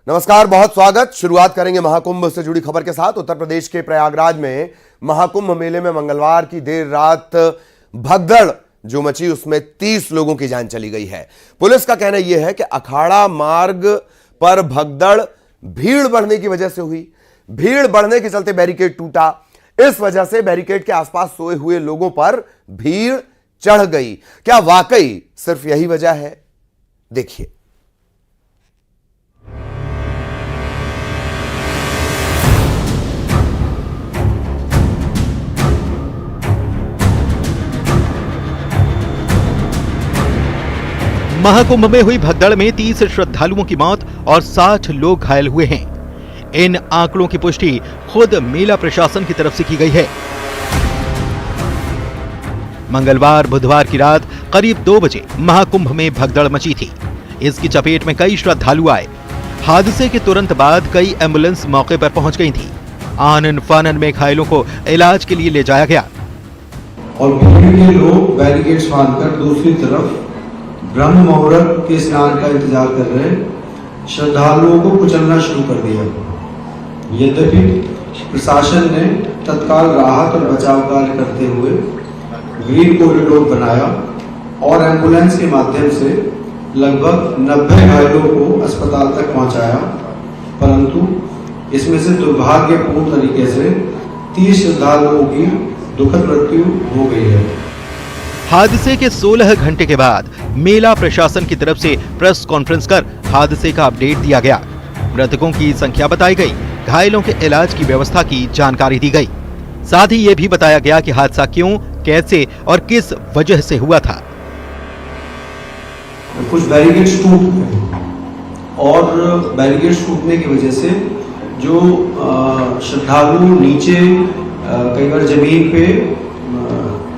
नमस्कार, बहुत स्वागत। शुरुआत करेंगे महाकुंभ से जुड़ी खबर के साथ। उत्तर प्रदेश के प्रयागराज में महाकुंभ मेले में मंगलवार की देर रात भगदड़ जो मची उसमें 30 लोगों की जान चली गई है। पुलिस का कहना यह है कि अखाड़ा मार्ग पर भगदड़ भीड़ बढ़ने की वजह से हुई। भीड़ बढ़ने के चलते बैरिकेड टूटा। इस वजह से बैरिकेड के आसपास सोए हुए लोगों पर भीड़ चढ़ गई। क्या वाकई सिर्फ यही वजह है? देखिए। महाकुंभ में हुई भगदड़ में 30 श्रद्धालुओं की मौत और 60 लोग घायल हुए हैं। इन आंकड़ों की पुष्टि खुद मेला प्रशासन की तरफ से की गई है। मंगलवार बुधवार की रात करीब 2 बजे महाकुंभ में भगदड़ मची थी। इसकी चपेट में कई श्रद्धालु आए। हादसे के तुरंत बाद कई एम्बुलेंस मौके पर पहुंच गई थी। आनन फानन में घायलों को इलाज के लिए ले जाया गया और भीड़ के लोग बैरिकेड्स बांधकर दूसरी तरफ ब्रह्म मुहूर्त के स्नान का इंतजार कर रहे श्रद्धालुओं को कुचलना शुरू कर दिया। यद्यपि प्रशासन ने तत्काल राहत और बचाव कार्य करते हुए ग्रीन कॉरिडोर बनाया और एम्बुलेंस के माध्यम से लगभग 90 घायलों को अस्पताल तक पहुंचाया, परंतु इसमें से दुर्भाग्यपूर्ण तरीके से 30 श्रद्धालुओं की दुखद मृत्यु हो गई है। हादसे के 16 घंटे के बाद मेला प्रशासन की तरफ से प्रेस कॉन्फ्रेंस कर हादसे का अपडेट दिया गया। मृतकों की संख्या बताई गई, घायलों के इलाज की व्यवस्था की जानकारी दी गई। साथ ही ये भी बताया गया कि हादसा क्यों, कैसे और किस वजह से हुआ था। कुछ बैरिकेड्स टूट गए और बैरिकेड्स टूटने की वजह से जो श्रद्धालु नीचे कई बार जमीन पे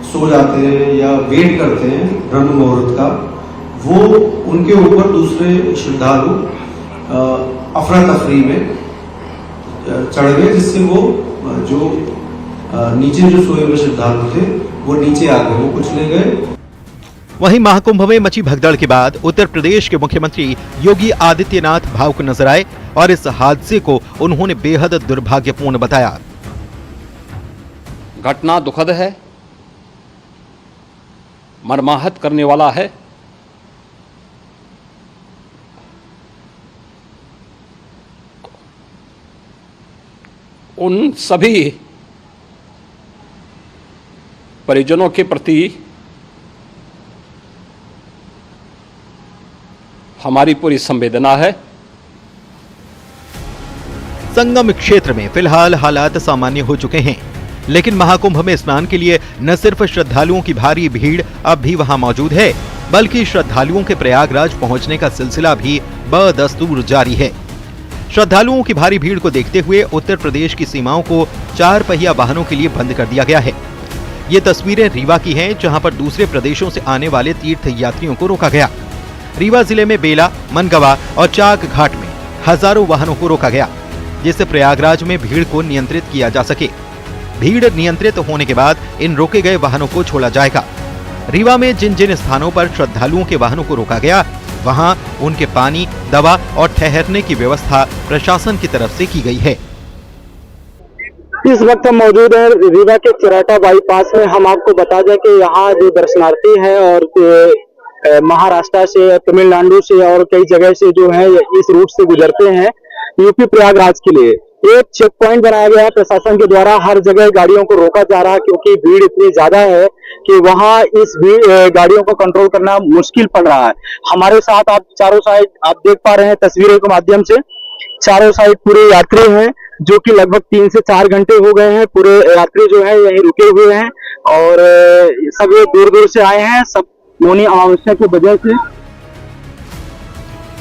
सो जाते हैं या वेट करते हैं ब्रह्म मुहूर्त का, वो उनके ऊपर दूसरे श्रद्धालु अफरा तफरी में चढ़ गए, जिससे वो जो नीचे जो सोए हुए श्रद्धालु थे वो नीचे आ गए, वो कुचले गए। वहीं महाकुंभ में मची भगदड़ के बाद उत्तर प्रदेश के मुख्यमंत्री योगी आदित्यनाथ भावुक नजर आए और इस हादसे को उन्होंने बेहद दुर्भाग्यपूर्ण बताया। घटना दुखद है, मर्माहत करने वाला है। उन सभी परिजनों के प्रति हमारी पूरी संवेदना है। संगम क्षेत्र में फिलहाल हालात सामान्य हो चुके हैं, लेकिन महाकुंभ में स्नान के लिए न सिर्फ श्रद्धालुओं की भारी भीड़ अब भी वहां मौजूद है, बल्कि श्रद्धालुओं के प्रयागराज पहुंचने का सिलसिला भी बदस्तूर जारी है। श्रद्धालुओं की भारी भीड़ को देखते हुए उत्तर प्रदेश की सीमाओं को 4 पहिया वाहनों के लिए बंद कर दिया गया है। ये तस्वीरें रीवा की हैं, जहां पर दूसरे प्रदेशों से आने वाले तीर्थ यात्रियों को रोका गया। रीवा जिले में बेला, मनगवा और चाक घाट में हजारों वाहनों को रोका गया, जिससे प्रयागराज में भीड़ को नियंत्रित किया जा सके। भीड़ नियंत्रित होने के बाद इन रोके गए वाहनों को छोड़ा जाएगा। रीवा में जिन जिन स्थानों पर श्रद्धालुओं के वाहनों को रोका गया, वहां उनके पानी, दवा और ठहरने की व्यवस्था प्रशासन की तरफ से की गई है। इस वक्त हम मौजूद हैं रीवा के चिराटा बाईपास में। हम आपको बता दें कि यहाँ जो दर्शनार्थी हैं और महाराष्ट्र से, तमिलनाडु से और कई जगह से जो है इस रूट से गुजरते हैं यूपी प्रयागराज के लिए, एक चेक पॉइंट बनाया गया है प्रशासन के द्वारा। हर जगह गाड़ियों को रोका जा रहा है क्योंकि भीड़ इतनी ज्यादा है कि वहां इस गाड़ियों को कंट्रोल करना मुश्किल पड़ रहा है। हमारे साथ आप चारों साइड आप देख पा रहे हैं तस्वीरों के माध्यम से, चारों साइड पूरे यात्री हैं जो कि लगभग 3 से 4 घंटे हो गए हैं। पूरे यात्री जो है यहीं रुके हुए हैं और सब दूर दूर से आए हैं, सब मौनी अमावस्या की वजह से।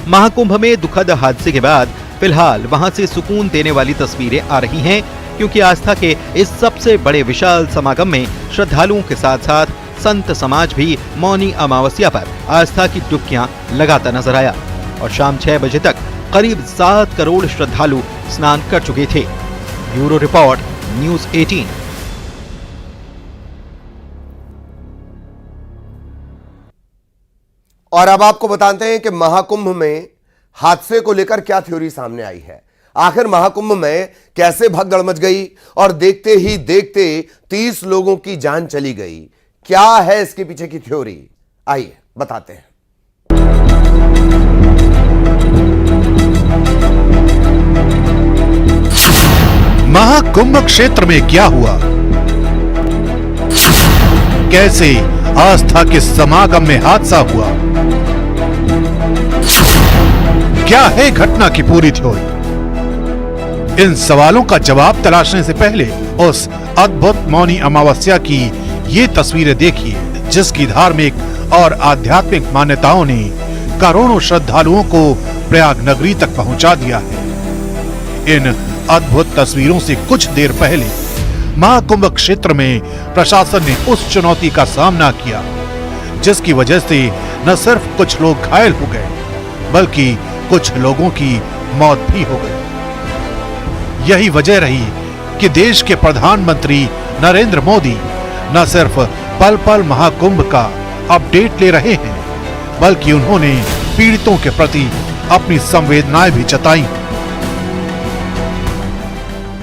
महाकुंभ में दुखद हादसे के बाद फिलहाल वहां से सुकून देने वाली तस्वीरें आ रही हैं, क्योंकि आस्था के इस सबसे बड़े विशाल समागम में श्रद्धालुओं के साथ साथ संत समाज भी मौनी अमावस्या पर आस्था की डुबकियां लगाता नजर आया और शाम 6 बजे तक करीब 7 करोड़ श्रद्धालु स्नान कर चुके थे। Bureau report, news 18। और अब आपको बताते हैं कि महाकुंभ में हादसे को लेकर क्या थ्योरी सामने आई है, आखिर महाकुंभ में कैसे भगदड़ मच गई और देखते ही देखते 30 लोगों की जान चली गई, क्या है इसके पीछे की थ्योरी, आइए बताते हैं। महाकुंभ क्षेत्र में क्या हुआ, कैसे आस्था के समागम में हादसा हुआ, क्या है घटना की पूरी थ्योरी। इन सवालों का जवाब तलाशने से पहले उस अद्भुत मौनी अमावस्या की ये तस्वीरें देखिए, जिसकी धार्मिक और आध्यात्मिक मान्यताओं ने करोड़ों श्रद्धालुओं को प्रयाग नगरी तक पहुंचा दिया है। इन अद्भुत तस्वीरों से कुछ देर पहले महाकुंभ क्षेत्र में प्रशासन ने उस चुनौती का सामना किया, जिसकी वजह से न सिर्फ कुछ लोग घायल हो गए, बल्कि कुछ लोगों की मौत भी हो गई। यही वजह रही कि देश के प्रधानमंत्री नरेंद्र मोदी न सिर्फ पल पल महाकुंभ का अपडेट ले रहे हैं, बल्कि उन्होंने पीड़ितों के प्रति अपनी संवेदनाएं भी जताई।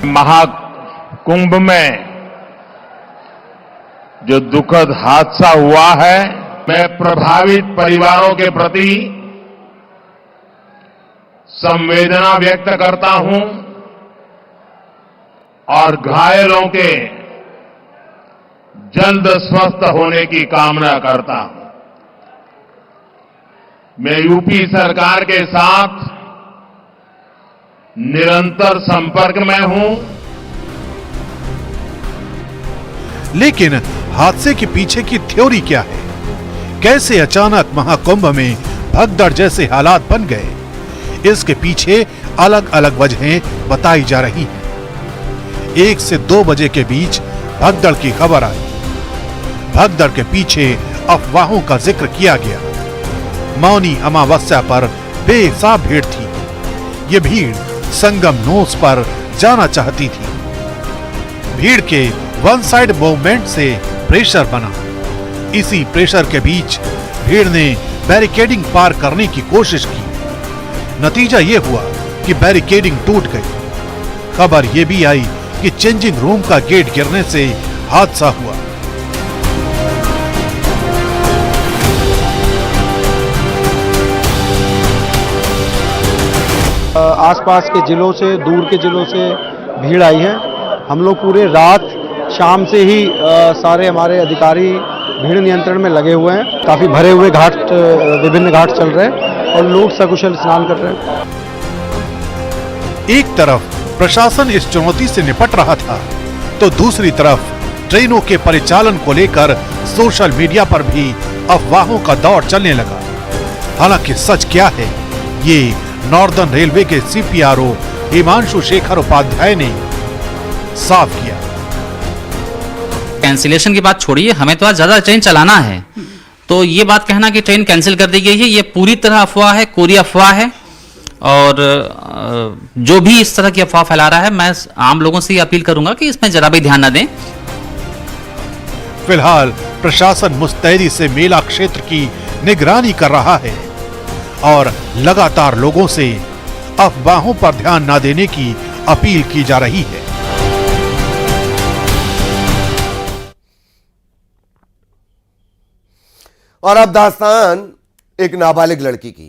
महाकुंभ में जो दुखद हादसा हुआ है, मैं प्रभावित परिवारों के प्रति संवेदना व्यक्त करता हूं और घायलों के जल्द स्वस्थ होने की कामना करता हूं। मैं यूपी सरकार के साथ निरंतर संपर्क में हूं। लेकिन हादसे के पीछे की थ्योरी क्या है? कैसे अचानक महाकुंभ में भगदड़ जैसे हालात बन गए? इसके पीछे अलग अलग वजहें बताई जा रही हैं। 1 से 2 बजे के बीच भगदड़ की खबर आई। भगदड़ के पीछे अफवाहों का जिक्र किया गया। मौनी अमावस्या पर बेहिसाब भीड़ थी। ये भीड़ संगम नोस पर जाना चाहती थी। भीड़ के वन साइड मूवमेंट से प्रेशर बना। इसी प्रेशर के बीच भीड़ ने बैरिकेडिंग पार करने की कोशिश की। नतीजा ये हुआ कि बैरिकेडिंग टूट गई। खबर यह भी आई कि चेंजिंग रूम का गेट गिरने से हादसा हुआ। आसपास के जिलों से, दूर के जिलों से भीड़ आई है। हम लोग पूरे रात शाम से ही सारे हमारे अधिकारी भीड़ नियंत्रण में लगे हुए हैं। काफी भरे हुए घाट, विभिन्न घाट चल रहे हैं और लोग सकुशल स्नान कर रहे हैं। एक तरफ प्रशासन इस चुनौती से निपट रहा था, तो दूसरी तरफ ट्रेनों के परिचालन को लेकर सोशल मीडिया पर भी अफवाहों का दौर चलने लगा। हालांकि सच क्या है, ये नॉर्दर्न रेलवे के CPRO हिमांशु शेखर उपाध्याय ने साफ किया। कैंसिलेशन की बात छोड़िए, हमें तो आज ज्यादा ट्रेन चलाना है, तो ये बात कहना कि ट्रेन कैंसिल कर दी गई है, ये पूरी तरह अफवाह है, कोरी अफवाह है। और जो भी इस तरह की अफवाह फैला रहा है, मैं आम लोगों से ये अपील करूंगा कि इसमें जरा भी ध्यान न दें। फिलहाल प्रशासन मुस्तैदी से मेला क्षेत्र की निगरानी कर रहा है और लगातार लोगों से अफवाहों पर ध्यान न देने की अपील की जा रही है। और अब दास्तान एक नाबालिग लड़की की,